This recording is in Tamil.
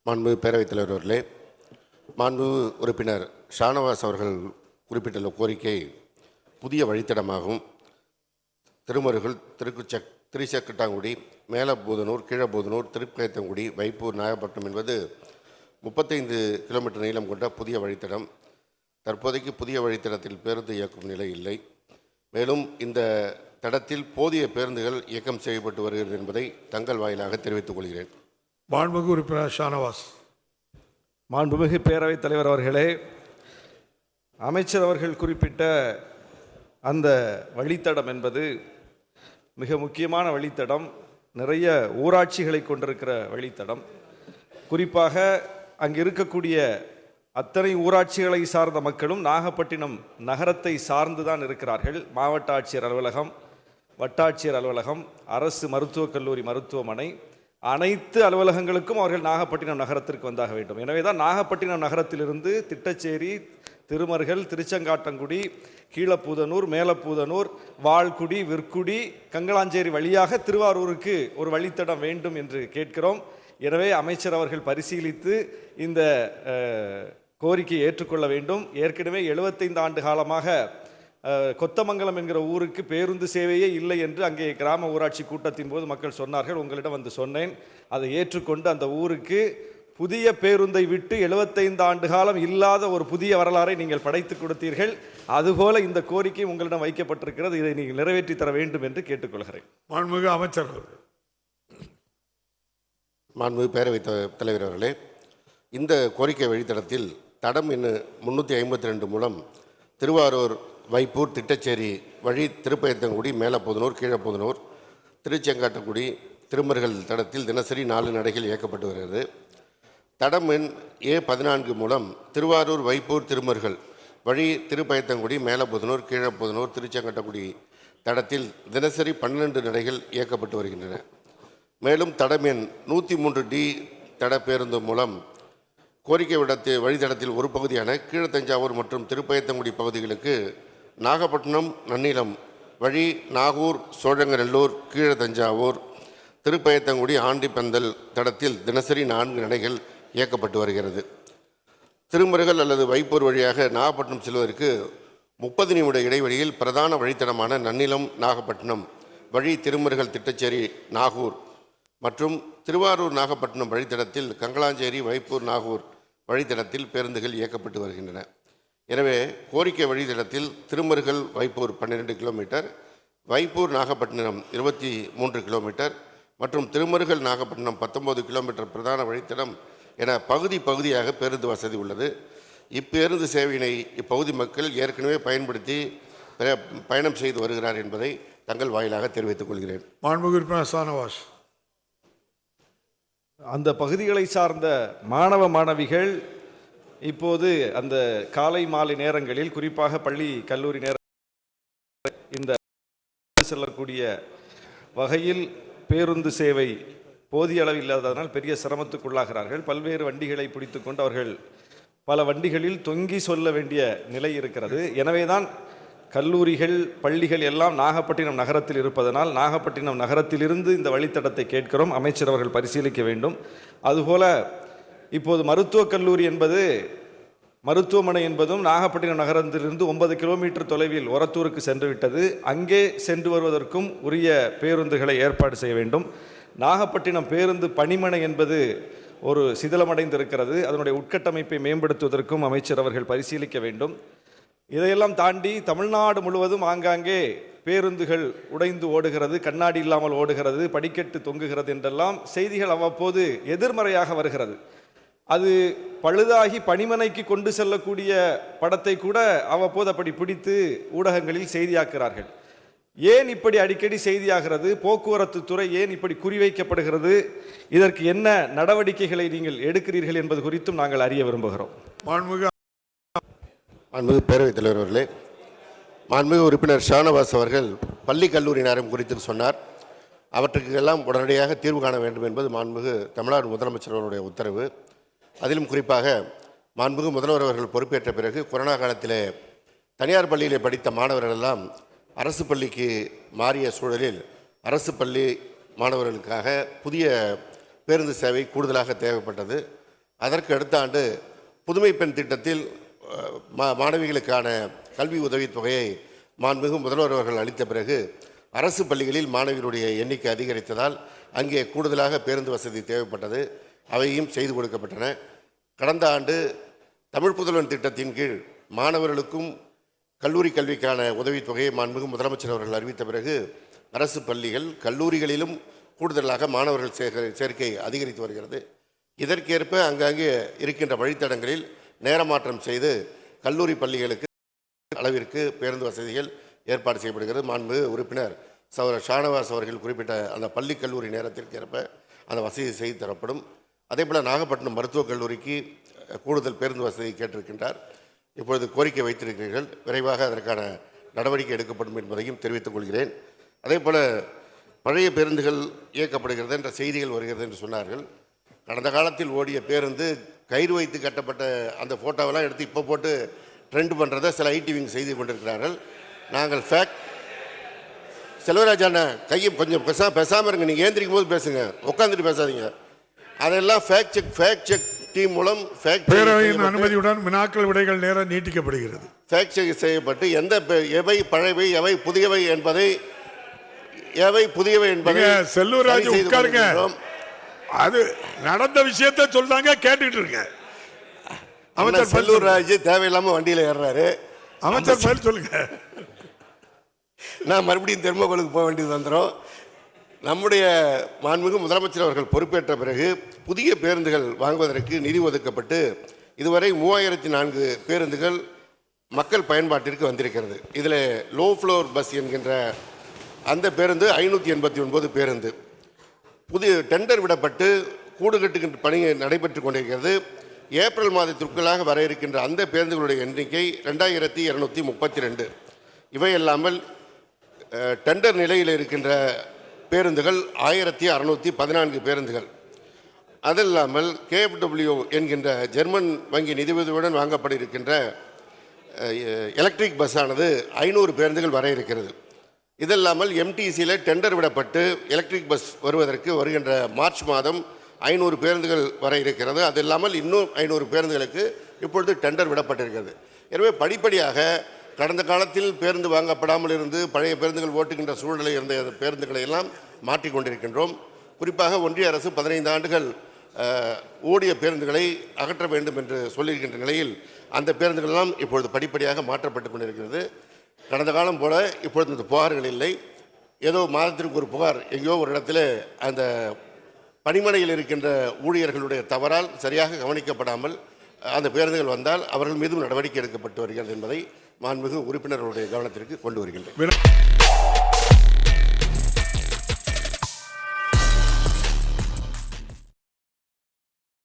மாண்புமிகு பேரவைத் தலைவர் அவர்களே, மாண்புமிகு உறுப்பினர் ஷானவாஸ் அவர்கள் குறிப்பிட்டுள்ள கோரிக்கை புதிய வழித்தடமாகும். திருமருகல், திருச்செக்கட்டாங்குடி, மேலபூதனூர், கீழபூதனூர், திருப்பேத்தங்குடி, வைப்பூர், நாகப்பட்டினம் என்பது 35 கிலோமீட்டர் நீளம் கொண்ட புதிய வழித்தடம். தற்போதைக்கு புதிய வழித்தடத்தில் பேருந்து இயக்கும் நிலை இல்லை. மேலும் இந்த தடத்தில் போதிய பேருந்துகள் இயக்கம் செய்யப்பட்டு வருகிறது என்பதை தங்கள் வாயிலாக தெரிவித்துக் கொள்கிறேன். மாண்புமிகு உறுப்பினர் ஷானவாஸ். மாண்புமிகு பேரவைத் தலைவர் அவர்களே, அமைச்சர் அவர்கள் குறிப்பிட்ட அந்த வழித்தடம் என்பது மிக முக்கியமான வழித்தடம். நிறைய ஊராட்சிகளை கொண்டிருக்கிற வழித்தடம். குறிப்பாக அங்கு இருக்கக்கூடிய அத்தனை ஊராட்சிகளை சார்ந்த மக்களும் நாகப்பட்டினம் நகரத்தை சார்ந்து தான் இருக்கிறார்கள். மாவட்ட ஆட்சியர் அலுவலகம், வட்டாட்சியர் அலுவலகம், அரசு மருத்துவக் கல்லூரி மருத்துவமனை, அனைத்து அலுவலகங்களுக்கும் அவர்கள் நாகப்பட்டினம் நகரத்திற்கு வந்தாக வேண்டும். எனவே தான் நாகப்பட்டினம் நகரத்திலிருந்து திட்டச்சேரி, திருமருகல், திருச்செங்காட்டங்குடி, கீழப்பூதனூர், மேலப்பூதனூர், வால்குடி, விற்குடி, கங்களாஞ்சேரி வழியாக திருவாரூருக்கு ஒரு வழித்தடம் வேண்டும் என்று கேட்கிறோம். எனவே அமைச்சர் அவர்கள் பரிசீலித்து இந்த கோரிக்கையை ஏற்றுக்கொள்ள வேண்டும். ஏற்கனவே 75 ஆண்டு காலமாக கொத்தமங்கலம் என்கிற ஊருக்கு பேருந்து சேவையே இல்லை என்று அங்கே கிராம ஊராட்சி கூட்டத்தின் போது மக்கள் சொன்னார்கள். உங்களிடம் வந்து சொன்னேன். அதை ஏற்றுக்கொண்டு அந்த ஊருக்கு புதிய பேருந்தை விட்டு 75 ஆண்டு காலம் இல்லாத ஒரு புதிய வரலாறை நீங்கள் படைத்து கொடுத்தீர்கள். அதுபோல இந்த கோரிக்கை உங்களிடம் வைக்கப்பட்டிருக்கிறது. இதை நீங்கள் நிறைவேற்றி தர வேண்டும் என்று கேட்டுக்கொள்கிறேன். மாண்புமிகு அமைச்சர். மாண்புமிகு பேரவைத் தலைவர் அவர்களே, இந்த கோரிக்கை வழித்தடத்தில் தடம் எண் 352 மூலம் திருவாரூர், வைப்பூர், திட்டச்சேரி வழி திருப்பயத்தங்குடி, மேலப்பூதனூர், கீழப்பூதனூர், திருச்செங்காட்டங்குடி, திருமருகல் தடத்தில் தினசரி 4 நடைகள் இயக்கப்பட்டு வருகிறது. தடம் எண் A14 மூலம் திருவாரூர், வைப்பூர், திருமருகல் வழி திருப்பயத்தங்குடி, மேலப்பூதனூர், கீழப்பூதனூர், திருச்செங்காட்டங்குடி தடத்தில் தினசரி 12 நடைகள் இயக்கப்பட்டு வருகின்றன. மேலும் தடம் எண் 103D தட பேருந்து மூலம் கோரிக்கை வழித்தடத்தில் ஒரு பகுதியான கீழத்தஞ்சாவூர் மற்றும் திருப்பயத்தங்குடி பகுதிகளுக்கு நாகப்பட்டினம் நன்னிலம் வழி நாகூர், சோழங்கநல்லூர், கீழத்தஞ்சாவூர், திருப்பயத்தங்குடி, ஆண்டிப்பந்தல் தடத்தில் தினசரி 4 நடைகள் இயக்கப்பட்டு வருகிறது. திருமருகல் அல்லது வைப்பூர் வழியாக நாகப்பட்டினம் செல்வதற்கு 30 நிமிட இடைவெளியில் பிரதான வழித்தடமான நன்னிலம், நாகப்பட்டினம் வழி திருமருகல், திட்டச்சேரி, நாகூர் மற்றும் திருவாரூர், நாகப்பட்டினம் வழித்தடத்தில் கங்களாஞ்சேரி, வைப்பூர், நாகூர் வழித்தடத்தில் பேருந்துகள் இயக்கப்பட்டு வருகின்றன. எனவே கோரிக்கை வழித்தடத்தில் திருமருகல், வைப்பூர் 12 கிலோமீட்டர், வைப்பூர், நாகப்பட்டினம் 23 கிலோமீட்டர் மற்றும் திருமருகல், நாகப்பட்டினம் 19 கிலோமீட்டர் பிரதான வழித்தடம் என பகுதியாக பேருந்து வசதி உள்ளது. இப்பேருந்து சேவையினை இப்பகுதி மக்கள் ஏற்கனவே பயன்படுத்தி பயணம் செய்து வருகிறார் என்பதை தங்கள் வாயிலாக தெரிவித்துக் கொள்கிறேன். ஷானவாஸ். அந்த பகுதிகளை சார்ந்த மாணவ மாணவிகள் இப்போது அந்த காலை மாலை நேரங்களில், குறிப்பாக பள்ளி கல்லூரி நேர இந்த செல்லக்கூடிய வகையில் பேருந்து சேவை போதிய அளவு இல்லாததனால் பெரிய சிரமத்துக்குள்ளாகிறார்கள். பல்வேறு வண்டிகளை பிடித்து கொண்டு அவர்கள் பல வண்டிகளில் தொங்கி சொல்ல வேண்டிய நிலை இருக்கிறது. எனவேதான் கல்லூரிகள், பள்ளிகள் எல்லாம் நாகப்பட்டினம் நகரத்தில் இருப்பதனால் நாகப்பட்டினம் நகரத்திலிருந்து இந்த வழித்தடத்தை கேட்கிறோம். அமைச்சர் அவர்கள் பரிசீலிக்க வேண்டும். அதுபோல இப்போது மருத்துவக் கல்லூரி என்பது, மருத்துவமனை என்பதும் நாகப்பட்டினம் நகரத்திலிருந்து 9 கிலோமீட்டர் தொலைவில் ஒரத்தூருக்கு சென்று விட்டது. அங்கே சென்று வருவதற்கும் உரிய பேருந்துகளை ஏற்பாடு செய்ய வேண்டும். நாகப்பட்டினம் பேருந்து பணிமனை என்பது ஒரு சிதிலமடைந்திருக்கிறது. அதனுடைய உட்கட்டமைப்பை மேம்படுத்துவதற்கும் அமைச்சர் அவர்கள் பரிசீலிக்க வேண்டும். இதையெல்லாம் தாண்டி தமிழ்நாடு முழுவதும் ஆங்காங்கே பேருந்துகள் உடைந்து ஓடுகிறது, கண்ணாடி இல்லாமல் ஓடுகிறது, படிக்கட்டு தொங்குகிறது என்றெல்லாம் செய்திகள் அவ்வப்போது எதிர்மறையாக வருகிறது. அது பழுதாகி பணிமனைக்கு கொண்டு செல்லக்கூடிய படத்தை கூட அவ்வப்போது அப்படி பிடித்து ஊடகங்களில் செய்தியாக்குகிறார்கள். ஏன் இப்படி அடிக்கடி செய்தியாகிறது? போக்குவரத்து துறை ஏன் இப்படி குறிவைக்கப்படுகிறது? இதற்கு என்ன நடவடிக்கைகளை நீங்கள் எடுக்கிறீர்கள் என்பது குறித்தும் நாங்கள் அறிய விரும்புகிறோம். மாண்புமிகு பேரவைத் தலைவர் அவர்களே, மாண்புமிகு உறுப்பினர் ஷானவாஸ் அவர்கள் பள்ளி கல்லூரி நேரம் குறித்து சொன்னார். அவற்றுக்கெல்லாம் உடனடியாக தீர்வு காண வேண்டும் என்பது மாண்புமிகு தமிழ்நாடு முதலமைச்சர் அவருடைய உத்தரவு. அதிலும் குறிப்பாக மாண்புமிகு முதல்வர் அவர்கள் பொறுப்பேற்ற பிறகு கொரோனா காலத்திலே தனியார் பள்ளியிலே படித்த மாணவர்கள் எல்லாம் அரசு பள்ளிக்கு மாறிய சூழலில் அரசு பள்ளி மாணவர்களுக்காக புதிய பேருந்து சேவை கூடுதலாக தேவைப்பட்டது. அதற்கு அடுத்த ஆண்டு புதுமை பெண் திட்டத்தில் மாணவிகளுக்கான கல்வி உதவித்தொகையை மாண்புமிகு முதல்வர் அவர்கள் அளித்த பிறகு அரசு பள்ளிகளில் மாணவிகளுடைய எண்ணிக்கை அதிகரித்ததால் அங்கே கூடுதலாக பேருந்து வசதி தேவைப்பட்டது. அவையும் செய்து கொடுக்கப்பட்டன. கடந்த ஆண்டு தமிழ் புதல்வன் திட்டத்தின் கீழ் மாணவர்களுக்கும் கல்லூரி கல்விக்கான உதவித்தொகையை மாண்புமிகு முதலமைச்சர் அவர்கள் அறிவித்த பிறகு அரசு பள்ளிகள் கல்லூரிகளிலும் கூடுதலாக மாணவர்கள் சேர்க்கை அதிகரித்து வருகிறது. இதற்கேற்ப அங்கங்கே இருக்கின்ற வழித்தடங்களில் நேரமாற்றம் செய்து கல்லூரி பள்ளிகளுக்கு அளவிற்கு பேருந்து வசதிகள் ஏற்பாடு செய்யப்படுகிறது. மாண்புமிகு உறுப்பினர் சகோதரர் ஷானவாஸ் அவர்கள் குறிப்பிட்ட அந்த பள்ளி கல்லூரி நேரத்திற்கு ஏற்ப அந்த வசதி செய்து தரப்படும். அதேபோல் நாகப்பட்டினம் மருத்துவக் கல்லூரிக்கு கூடுதல் பேருந்து வசதி கேட்டிருக்கின்றார். இப்பொழுது கோரிக்கை வைத்திருக்கிறீர்கள். விரைவாக அதற்கான நடவடிக்கை எடுக்கப்படும் என்பதையும் தெரிவித்துக் கொள்கிறேன். அதேபோல் பழைய பேருந்துகள் இயக்கப்படுகிறது என்ற செய்திகள் வருகிறது என்று சொன்னார்கள். கடந்த காலத்தில் ஓடிய பேருந்து கயிறு வைத்து கட்டப்பட்ட அந்த ஃபோட்டோவெல்லாம் எடுத்து இப்போ போட்டு ட்ரெண்ட் பண்ணுறதை சில ஐடிவிங் செய்து கொண்டிருக்கிறார்கள். நாங்கள் செல்வராஜ் அண்ணன் கையை கொஞ்சம் பேசாமல் இருங்க. நீங்கள் ஏந்திரிக்கும் போது பேசுங்க, உட்காந்துட்டு பேசாதீங்க. அதெல்லாம் ஃபேக்ட் செக் டீம் மூலம் பேரவையின் அனுமதியுடன் வினாக்கள் விடைகள் நேரம் நீட்டிக்கப்படுகிறது. ஃபேக்ட் செக் செய்யப்பட்டு எவை பழையவை எவை புதியவை என்பதை செல்வராஜ் உட்காருங்க. அது நடந்த விஷயத்தை சொல்றாங்க, கேட்டுட்டு இருங்க. அமைச்சர் செல்லூர்ராஜ் தேவையில்லாம வண்டியில ஏறாரு. அமைச்சர் பேர் சொல்லுங்க. நான் மறுபடியும் தெர்மோகோலுக்கு போக வேண்டியது வந்துடும். நம்முடைய மாண்புமிகு முதலமைச்சர் அவர்கள் பொறுப்பேற்ற பிறகு புதிய பேருந்துகள் வாங்குவதற்கு நிதி ஒதுக்கப்பட்டு இதுவரை 3004 பேருந்துகள் மக்கள் பயன்பாட்டிற்கு வந்திருக்கிறது. இதில் லோ ஃப்ளோர் பஸ் என்கின்ற அந்த பேருந்து 589 பேருந்து புதிய டெண்டர் விடப்பட்டு கூடு கட்டுகின்ற பணி நடைபெற்று கொண்டிருக்கிறது. ஏப்ரல் மாதத்திற்குள்ளாக வர இருக்கின்ற அந்த பேருந்துகளுடைய எண்ணிக்கை 2232. இவையல்லாமல் டெண்டர் நிலையில் இருக்கின்ற பேருந்துகள் 1614 பேருந்துகள். அதில்லாமல் KFW என்கின்ற ஜெர்மன் வங்கி நிதியுதவியுடன் வாங்கப்பட இருக்கின்ற எலக்ட்ரிக் பஸ்ஸானது 500 பேருந்துகள் வர இருக்கிறது. இதல்லாமல் MTCயில் டெண்டர் விடப்பட்டு எலக்ட்ரிக் பஸ் வருவதற்கு வருகின்ற மார்ச் மாதம் 500 பேருந்துகள் வர இருக்கிறது. அது இல்லாமல் இன்னும் 500 பேருந்துகளுக்கு இப்பொழுது டெண்டர் விடப்பட்டிருக்கிறது. எனவே படிப்படியாக கடந்த காலத்தில் பேருந்து வாங்கப்படாமல் இருந்து பழைய பேருந்துகள் ஓட்டுகின்ற சூழ்நிலை இருந்த பேருந்துகளை எல்லாம் மாற்றிக்கொண்டிருக்கின்றோம். குறிப்பாக ஒன்றிய அரசு 15 ஆண்டுகள் ஓடிய பேருந்துகளை அகற்ற வேண்டும் என்று சொல்லியிருக்கின்ற நிலையில் அந்த பேருந்துகள் எல்லாம் இப்பொழுது படிப்படியாக மாற்றப்பட்டு கொண்டிருக்கிறது. கடந்த காலம் போல இப்பொழுது இந்த புகார்கள் இல்லை. ஏதோ மாதத்திற்கு ஒரு புகார் எங்கேயோ ஒரு இடத்துல அந்த பணிமனையில் இருக்கின்ற ஊழியர்களுடைய தவறால் சரியாக கவனிக்கப்படாமல் அந்த பேருந்துகள் வந்தால் அவர்கள் மீதும் நடவடிக்கை எடுக்கப்பட்டு வருகிறது என்பதை மாண்புமிகு உறுப்பினர்களுடைய கவனத்திற்கு கொண்டு வருகின்றேன்.